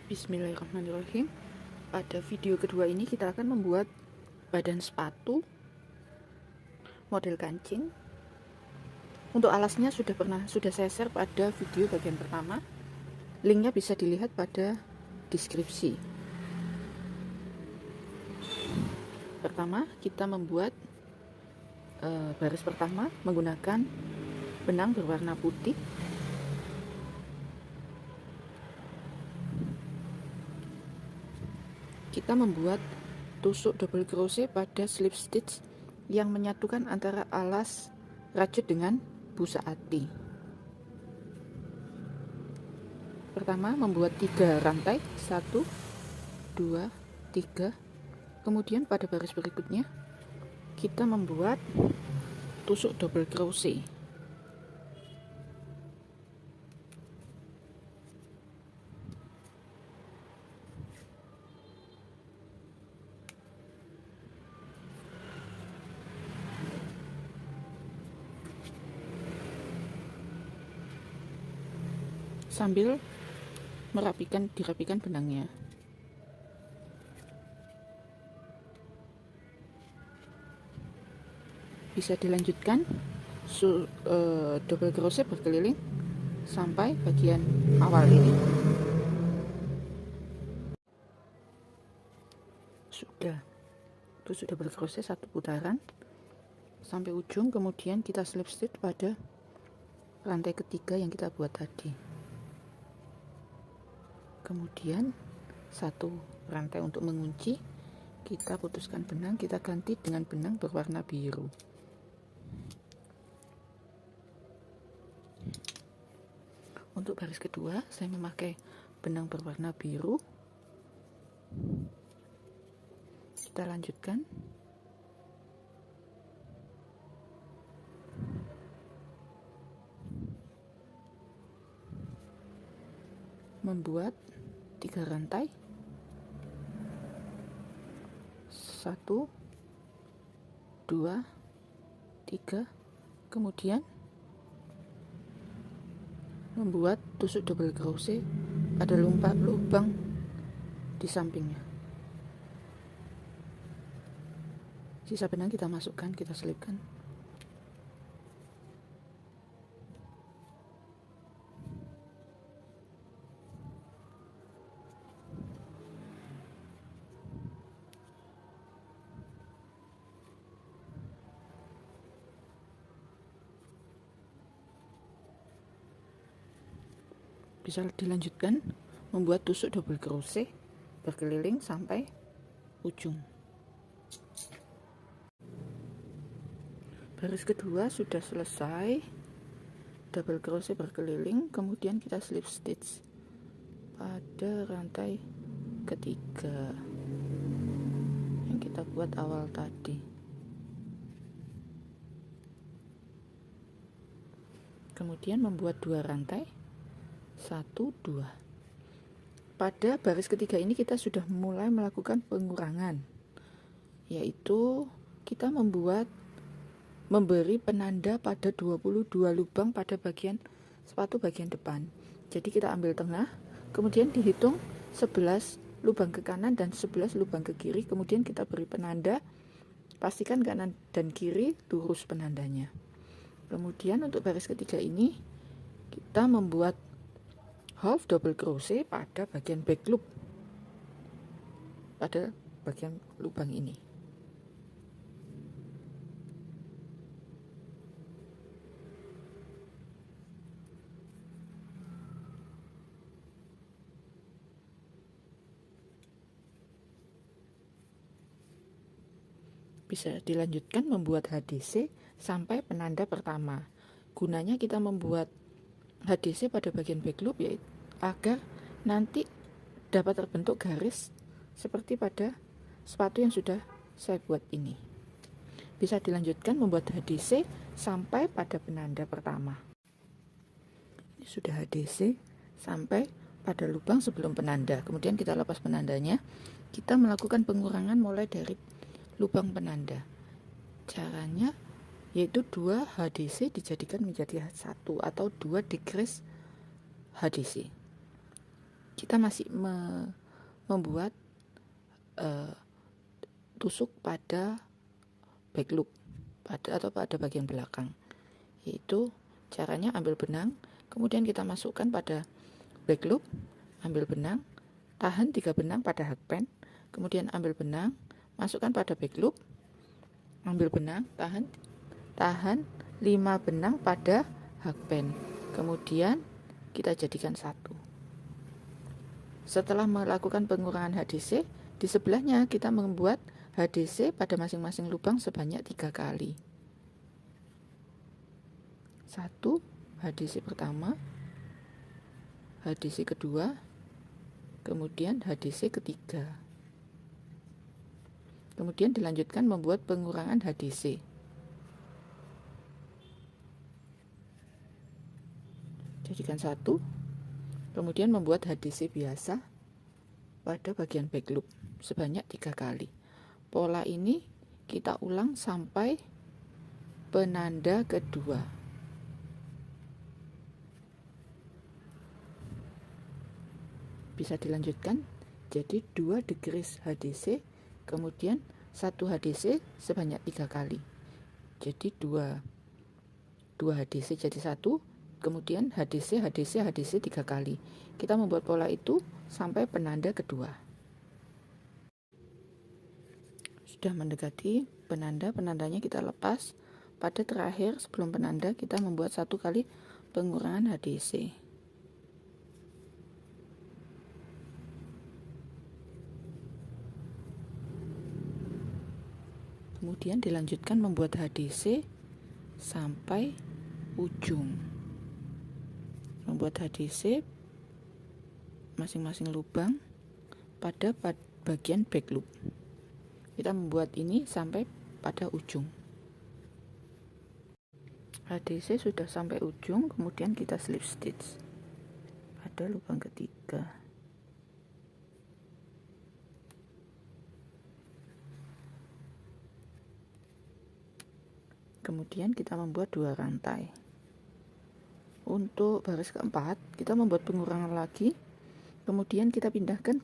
Bismillahirrahmanirrahim. Pada video kedua ini kita akan membuat badan sepatu model kancing. Untuk alasnya sudah saya share pada video bagian pertama. Linknya bisa dilihat pada deskripsi. Pertama, kita membuat baris pertama menggunakan benang berwarna putih. Kita membuat tusuk double crochet pada slip stitch yang menyatukan antara alas rajut dengan busa ati. Pertama, membuat 3 rantai, 1 2 3. Kemudian pada baris berikutnya kita membuat tusuk double crochet. Sambil dirapikan benangnya. Bisa dilanjutkan double crochet berkeliling sampai bagian awal ini. Sudah tusuk double crochet 1 putaran sampai ujung, kemudian kita slip stitch pada rantai ketiga yang kita buat tadi. Kemudian 1 rantai untuk mengunci, kita putuskan benang, kita ganti dengan benang berwarna biru. Untuk baris kedua saya memakai benang berwarna biru. Kita lanjutkan. Membuat 3 rantai, 1 2 3, kemudian membuat tusuk double crochet pada lubang di sampingnya. Sisa benang kita masukkan, kita selipkan. Bisa dilanjutkan membuat tusuk double crochet berkeliling sampai ujung. Baris kedua sudah selesai, double crochet berkeliling, kemudian kita slip stitch pada rantai ketiga yang kita buat awal tadi. Kemudian membuat 2 rantai, 1 2. Pada baris ketiga ini kita sudah mulai melakukan pengurangan, yaitu kita memberi penanda pada 22 lubang pada bagian sepatu bagian depan. Jadi kita ambil tengah, kemudian dihitung 11 lubang ke kanan dan 11 lubang ke kiri, kemudian kita beri penanda, pastikan kanan dan kiri lurus penandanya. Kemudian untuk baris ketiga ini kita membuat half double crochet pada bagian back loop, pada bagian lubang ini. Bisa dilanjutkan membuat HDC sampai penanda pertama. Gunanya kita membuat HDC pada bagian back loop yaitu agar nanti dapat terbentuk garis seperti pada sepatu yang sudah saya buat ini. Bisa dilanjutkan membuat HDC sampai pada penanda pertama. Ini sudah HDC sampai pada lubang sebelum penanda. Kemudian kita lepas penandanya, kita melakukan pengurangan mulai dari lubang penanda. Caranya yaitu 2 HDC dijadikan menjadi 1 atau 2 decrease HDC. kita masih membuat tusuk pada back loop atau pada bagian belakang. Yaitu caranya ambil benang, kemudian kita masukkan pada back loop, ambil benang, tahan 3 benang pada hakpen, kemudian ambil benang, masukkan pada back loop, ambil benang, tahan 5 benang pada hakpen, kemudian kita jadikan satu. Setelah melakukan pengurangan HDC, di sebelahnya kita membuat HDC pada masing-masing lubang sebanyak 3 kali. 1 HDC pertama, HDC kedua, kemudian HDC ketiga. Kemudian dilanjutkan membuat pengurangan HDC. Jadikan satu, kemudian membuat HDC biasa pada bagian back loop sebanyak 3 kali. Pola ini kita ulang sampai penanda kedua. Bisa dilanjutkan jadi 2 decrease HDC, kemudian 1 HDC sebanyak 3 kali. Jadi 2 HDC jadi 1, kemudian HDC 3 kali. Kita membuat pola itu sampai penanda kedua. Sudah mendekati penandanya kita lepas. Pada terakhir sebelum penanda kita membuat 1 kali pengurangan HDC. Kemudian dilanjutkan membuat HDC sampai ujung. Membuat HDC masing-masing lubang pada bagian back loop. Kita membuat ini sampai pada ujung. HDC sudah sampai ujung, kemudian kita slip stitch pada lubang ketiga. Kemudian kita membuat 2 rantai. Untuk baris keempat kita membuat pengurangan lagi, kemudian kita pindahkan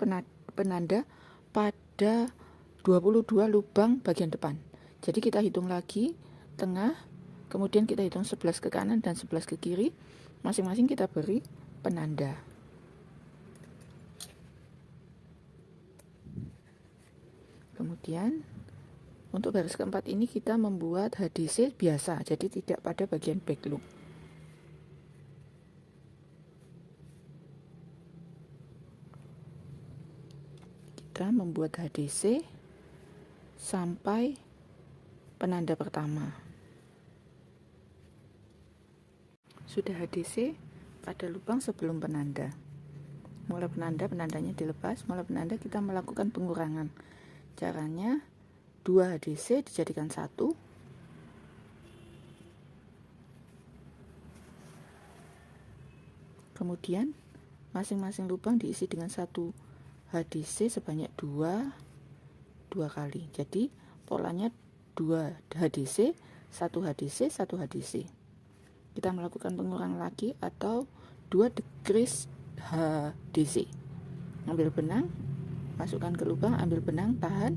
penanda pada 22 lubang bagian depan. Jadi kita hitung lagi tengah, kemudian kita hitung 11 ke kanan dan 11 ke kiri, masing-masing kita beri penanda. Kemudian untuk baris keempat ini kita membuat HDC biasa, jadi tidak pada bagian back loop. Kita membuat HDC sampai penanda pertama. Sudah HDC pada lubang sebelum penanda. Mulai penandanya dilepas, mulai penanda kita melakukan pengurangan. Caranya 2 HDC dijadikan 1, kemudian masing-masing lubang diisi dengan 1 HDC sebanyak 2 kali. Jadi polanya 2 HDC, 1 HDC, 1 HDC. Kita melakukan pengurangan lagi atau 2 decrease HDC. Ambil benang, masukkan ke lubang, ambil benang, tahan,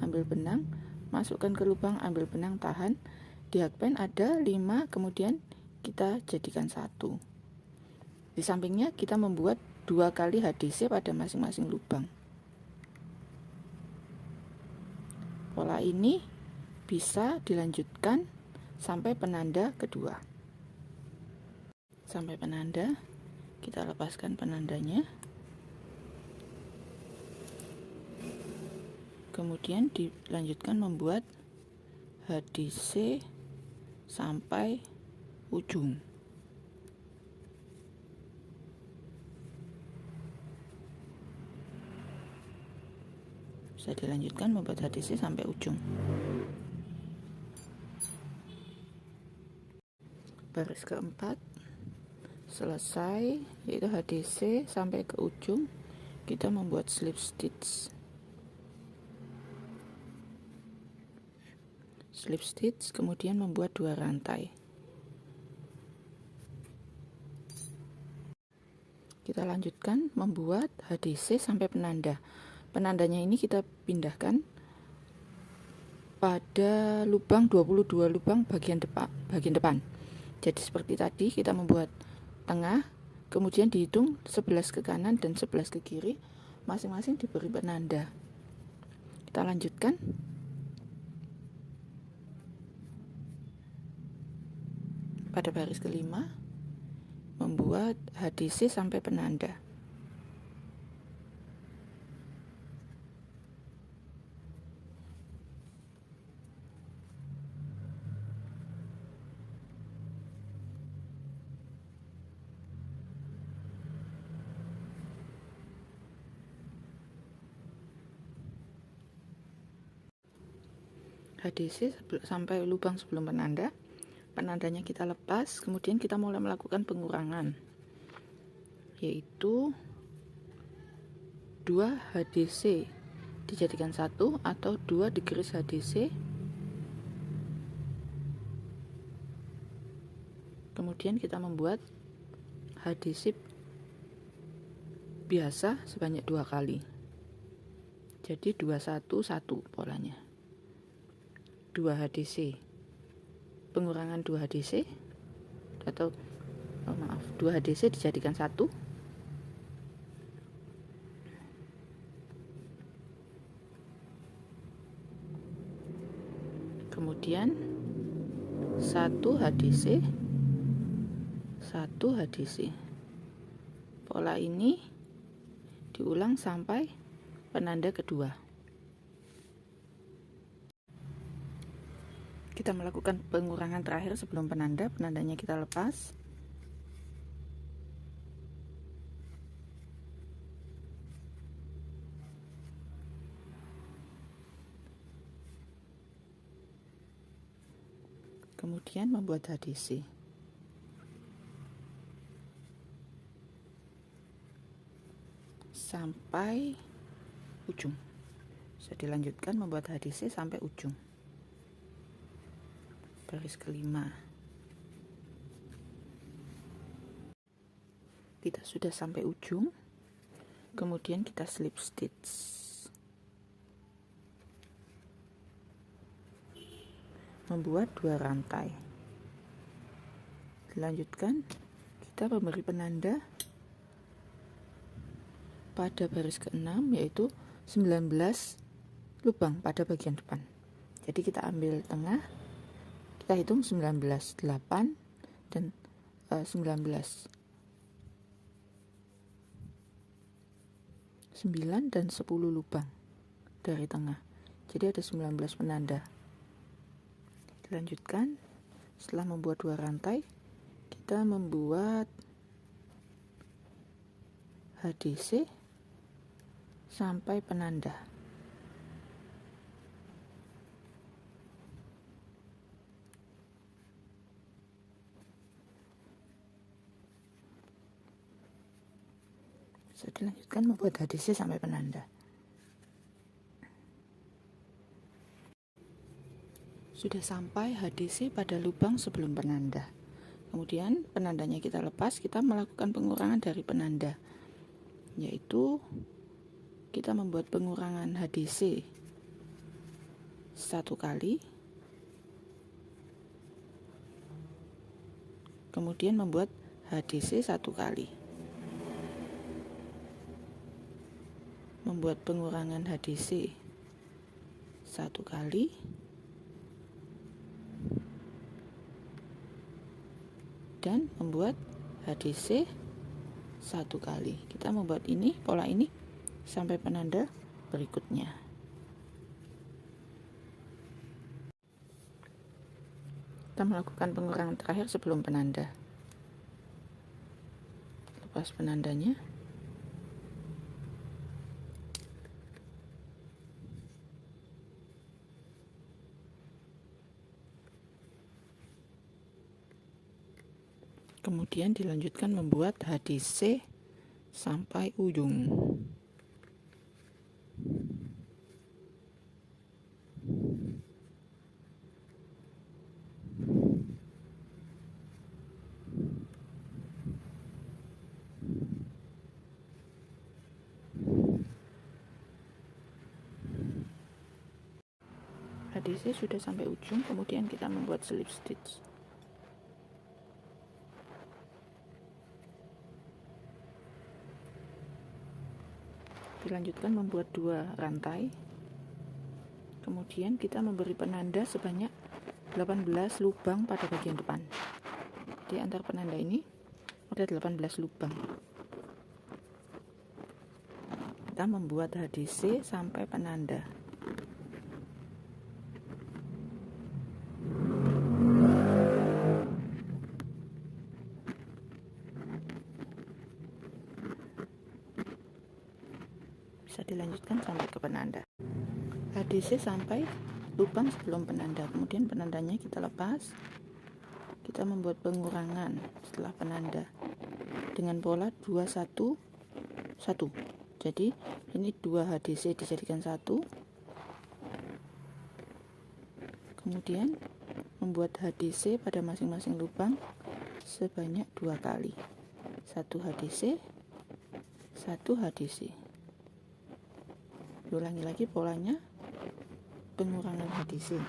ambil benang, masukkan ke lubang, ambil benang, tahan. Di hakpen ada 5, kemudian kita jadikan 1. Di sampingnya kita membuat 2 kali HDC pada masing-masing lubang. Pola ini bisa dilanjutkan sampai penanda kedua. Sampai penanda, kita lepaskan penandanya. Kemudian dilanjutkan membuat HDC sampai ujung. Bisa dilanjutkan membuat HDC sampai ujung. Baris keempat selesai, yaitu HDC sampai ke ujung. Kita membuat slip stitch. Slip stitch, kemudian membuat 2 rantai. Kita lanjutkan membuat HDC sampai penanda. Penandanya ini kita pindahkan pada lubang 22 lubang bagian depan. Jadi seperti tadi kita membuat tengah, kemudian dihitung 11 ke kanan dan 11 ke kiri, masing-masing diberi penanda. Kita lanjutkan. Pada baris kelima, membuat HDC sampai penanda. HDC sampai lubang sebelum penanda. Penandanya kita lepas, kemudian kita mulai melakukan pengurangan, yaitu 2 HDC dijadikan 1 atau 2 digaris HDC, kemudian kita membuat HDC biasa sebanyak 2 kali, jadi 211 polanya. 2 HDC pengurangan 2 HDC atau 2 HDC dijadikan 1, kemudian 1 HDC 1 HDC. Pola ini diulang sampai penanda kedua. Kita melakukan pengurangan terakhir sebelum penanda. Penandanya kita lepas. Kemudian membuat HDC. Sampai ujung. Bisa dilanjutkan membuat HDC sampai ujung. Baris kelima. Kita sudah sampai ujung, kemudian kita slip stitch. Membuat 2 rantai. Dilanjutkan, kita memberi penanda pada baris ke-6, yaitu 19 lubang pada bagian depan. Jadi kita ambil tengah, kita hitung 19, 8 dan 19. 9 dan 10 lubang dari tengah. Jadi ada 19 penanda. Dilanjutkan, setelah membuat 2 rantai, kita membuat HDC sampai penanda. Bisa dilanjutkan membuat HDC sampai penanda. Sudah sampai HDC pada lubang sebelum penanda. Kemudian penandanya kita lepas, kita melakukan pengurangan dari penanda, yaitu kita membuat pengurangan HDC 1 kali, kemudian membuat HDC 1 kali. Membuat pengurangan HDC 1 kali, dan membuat HDC 1 kali. Kita membuat ini, pola ini sampai penanda berikutnya. Kita melakukan pengurangan terakhir sebelum penanda. Lepas penandanya. Kemudian dilanjutkan membuat HDC sampai ujung. HDC sudah sampai ujung, kemudian kita membuat slip stitch. Dilanjutkan membuat 2 rantai. Kemudian kita memberi penanda sebanyak 18 lubang pada bagian depan. Di antar penanda ini ada 18 lubang. Kita membuat HDC sampai penanda. Bisa dilanjutkan sampai ke penanda. HDC sampai lubang sebelum penanda, kemudian penandanya kita lepas. Kita membuat pengurangan setelah penanda dengan pola 2 1 1. Jadi ini 2 HDC dijadikan 1. Kemudian membuat HDC pada masing-masing lubang sebanyak 2 kali. 1 HDC, 1 HDC. Ulangi lagi polanya, pengurangan HDC.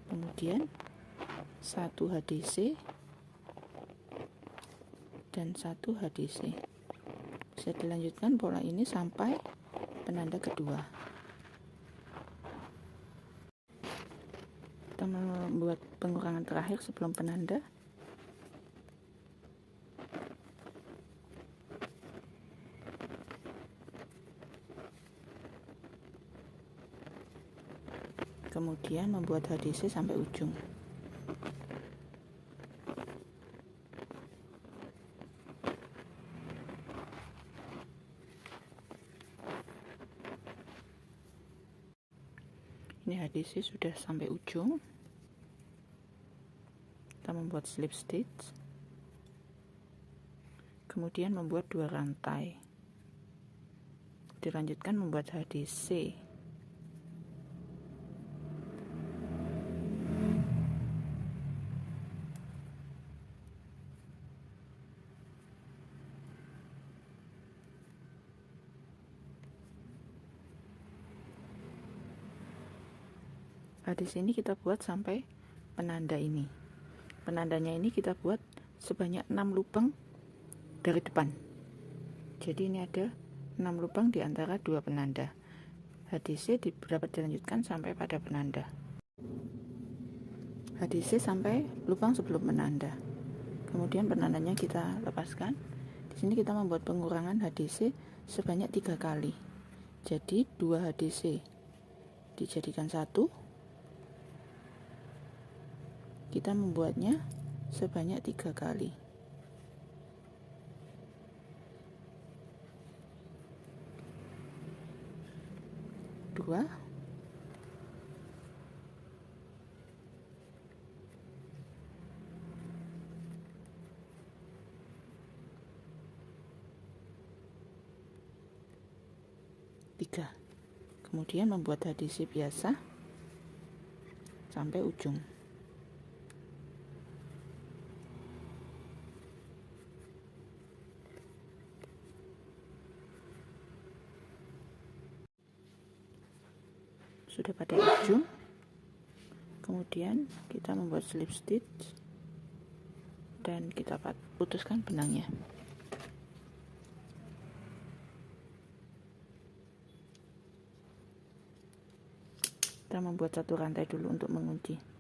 Kemudian 1 HDC dan 1 HDC. Bisa dilanjutkan pola ini sampai penanda kedua. Kita membuat pengurangan terakhir sebelum penanda. Kemudian membuat HDC sampai ujung. Ini HDC sudah sampai ujung. Kita membuat slip stitch. Kemudian membuat 2 rantai. Dilanjutkan membuat HDC. Di sini kita buat sampai penanda ini. Penandanya ini kita buat sebanyak 6 lubang dari depan. Jadi ini ada 6 lubang di antara 2 penanda. HDC dapat dilanjutkan sampai pada penanda. HDC sampai lubang sebelum penanda. Kemudian penandanya kita lepaskan. Di sini kita membuat pengurangan HDC sebanyak 3 kali. Jadi 2 HDC dijadikan 1. Kita membuatnya sebanyak 3 kali. Dua, tiga. Kemudian membuat HDC biasa sampai ujung. Sudah pada ujung, kemudian kita membuat slip stitch dan kita putuskan benangnya. Kita membuat 1 rantai dulu untuk mengunci.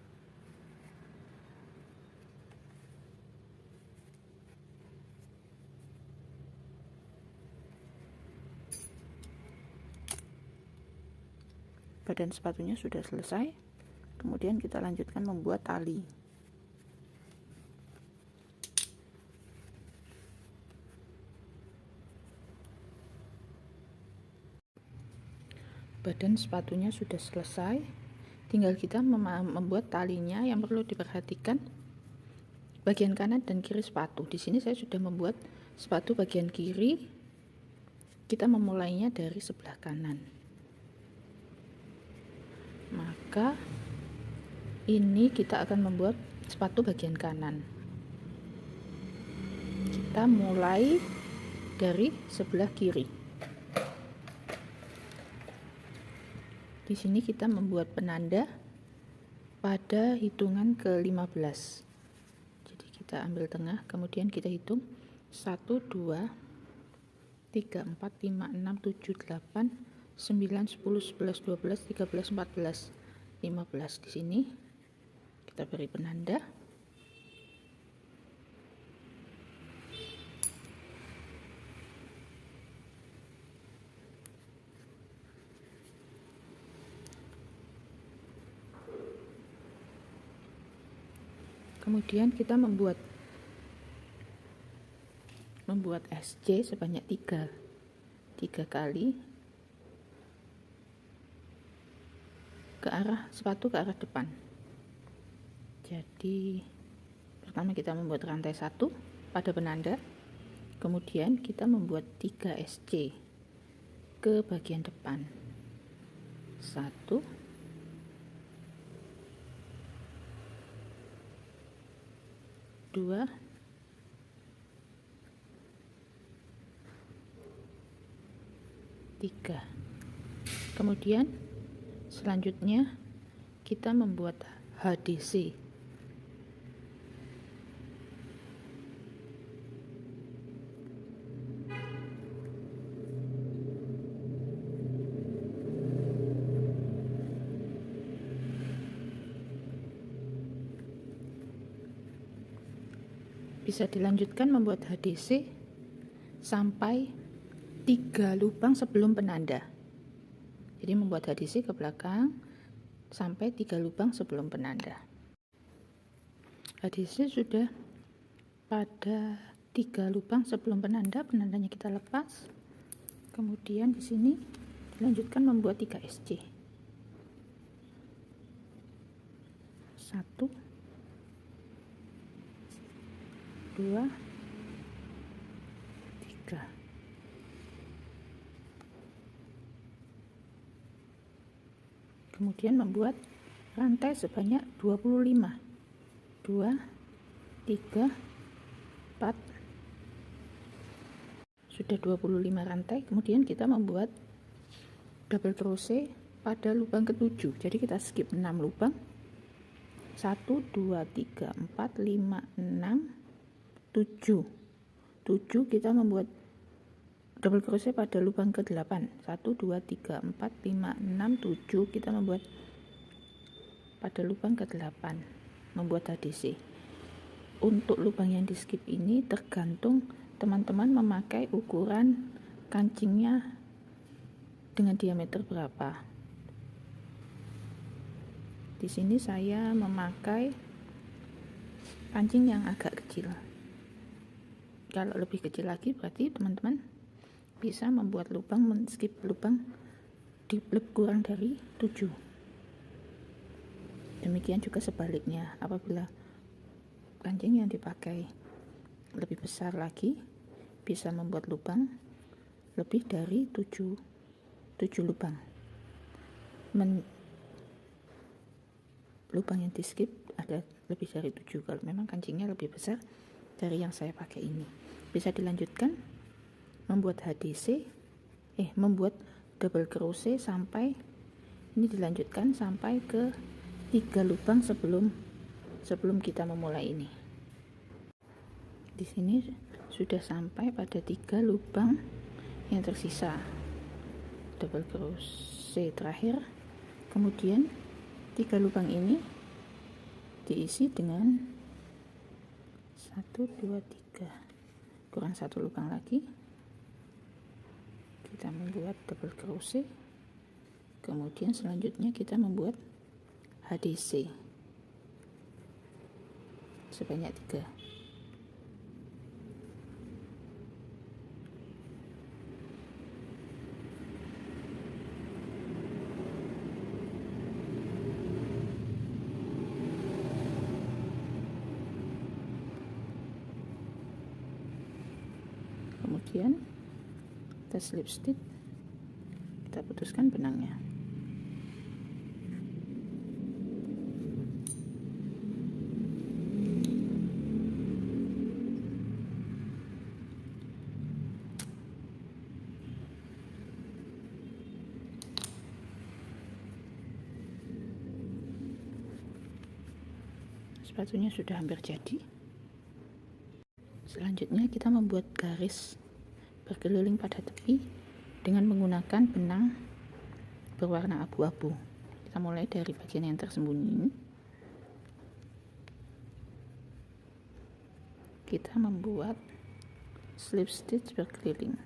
Badan sepatunya sudah selesai. Kemudian kita lanjutkan membuat tali. Badan sepatunya sudah selesai. Tinggal kita membuat talinya. Yang perlu diperhatikan bagian kanan dan kiri sepatu. Di sini saya sudah membuat sepatu bagian kiri. Kita memulainya dari sebelah kanan. Maka ini kita akan membuat sepatu bagian kanan. Kita mulai dari sebelah kiri. Di sini kita membuat penanda pada hitungan ke-15. Jadi kita ambil tengah, kemudian kita hitung 1, 2, 3, 4, 5, 6, 7, 8, 9, 10, 11, 12, 13, 14, 15. Di sini kita beri penanda. Kemudian kita membuat SC sebanyak 3 kali ke arah sepatu, ke arah depan. Jadi pertama kita membuat rantai 1 pada penanda, kemudian kita membuat 3 SC ke bagian depan. 1, 2, 3. Kemudian selanjutnya kita membuat HDC. Bisa dilanjutkan membuat HDC sampai 3 lubang sebelum penanda. Jadi membuat HDC ke belakang sampai 3 lubang sebelum penanda. HDC sudah pada 3 lubang sebelum penanda, penandanya kita lepas. Kemudian di sini dilanjutkan membuat 3 SC. 1, 2, 3. Kemudian membuat rantai sebanyak 25. 2, 3, 4. Sudah 25 rantai. Kemudian kita membuat double crochet pada lubang ke-7. Jadi kita skip 6 lubang. 1, 2, 3, 4, 5, 6, 7 kita membuat double crochet pada lubang ke-8. 1, 2, 3, 4, 5, 6, 7 kita membuat pada lubang ke-8, membuat HDC. Untuk lubang yang di skip ini tergantung teman-teman memakai ukuran kancingnya dengan diameter berapa. Di sini saya memakai kancing yang agak kecil. Kalau lebih kecil lagi berarti teman-teman bisa membuat lubang, men-skip lubang di kurang dari 7. Demikian juga sebaliknya, apabila kancing yang dipakai lebih besar lagi, bisa membuat lubang lebih dari 7 lubang. Lubang yang di skip ada lebih dari 7 kalau memang kancingnya lebih besar dari yang saya pakai ini. Bisa dilanjutkan membuat HDC, membuat double crochet sampai ini, dilanjutkan sampai ke 3 lubang sebelum kita memulai ini. Di sini sudah sampai pada 3 lubang yang tersisa. Double crochet terakhir. Kemudian 3 lubang ini diisi dengan 1, 2, 3, kurang 1 lubang lagi. Kita membuat double crochet, kemudian selanjutnya kita membuat HDC sebanyak 3. Kemudian kita slip stitch, kita putuskan benangnya. Sepatunya sudah hampir jadi. Selanjutnya kita membuat garis berkeliling pada tepi dengan menggunakan benang berwarna abu-abu. Kita mulai dari bagian yang tersembunyi ini. Kita membuat slip stitch berkeliling.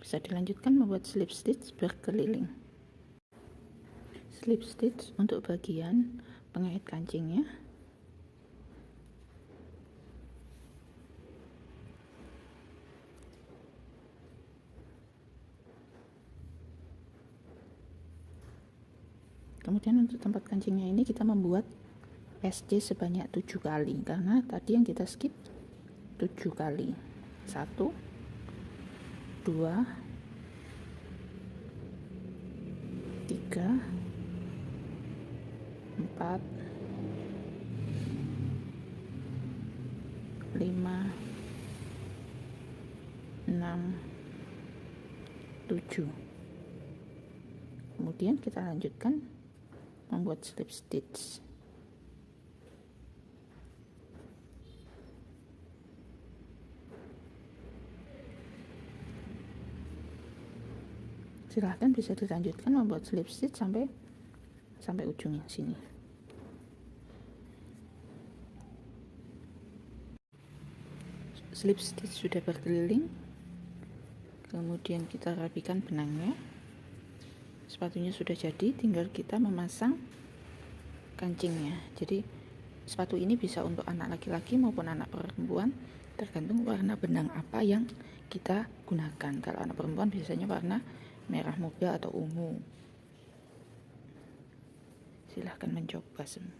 Bisa dilanjutkan membuat slip stitch berkeliling. Slip stitch untuk bagian pengait kancingnya. Kemudian untuk tempat kancingnya ini kita membuat SC sebanyak 7 kali, karena tadi yang kita skip 7 kali. 1, 2, 3, 4, 5, 6, 7. Kemudian kita lanjutkan membuat slip stitch. Silahkan bisa dilanjutkan membuat slip stitch sampai ujung sini. Slip stitch sudah berkeliling. Kemudian kita rapikan benangnya. Sepatunya sudah jadi, tinggal kita memasang kancingnya. Jadi sepatu ini bisa untuk anak laki-laki maupun anak perempuan, tergantung warna benang apa yang kita gunakan. Kalau anak perempuan biasanya warna merah muda atau ungu. Silahkan mencoba semua.